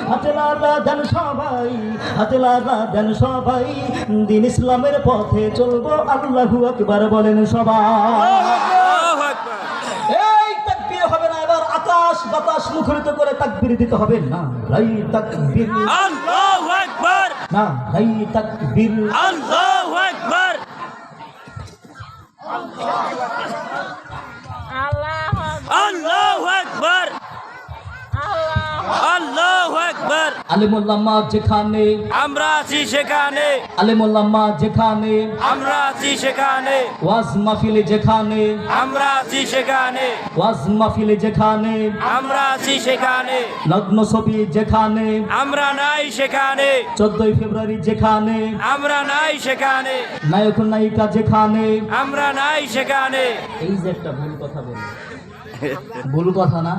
হাতে লাগা দেন সবাই, হাতে লাগা দেন সবাই, দিন ইসলামের পথে চলবো, আল্লাহু আকবার বলেন সবাই। এই তাকবীর হবে না, এবার আকাশ বাতাস মুখরিত করে তাকবীর দিতে হবে। না লাই তাকবীর, আল্লাহু আকবার, না লাই তাকবীর, আল্লাহু আকবার, আল্লাহু আকবার, আল্লাহু আকবার। আলিমুল্লামা যেখানে আমরা আছি সেখানে, আলিমুল্লামা যেখানে, আমরা আছি সেখানে, ওয়াজ মাহফিলে যেখানে, আমরা আছি সেখানে, ওয়াজ মাহফিলে যেখানে, আমরা আছি সেখানে, নগ্ন ছবি যেখানে, আমরা নাই সেখানে, 14 ফেব্রুয়ারি যেখানে, আমরা নাই সেখানে, নায়ক নায়িকা যেখানে, আমরা নাই সেখানে। এই যে একটা ভুল কথা বলে, ভুল কথা না।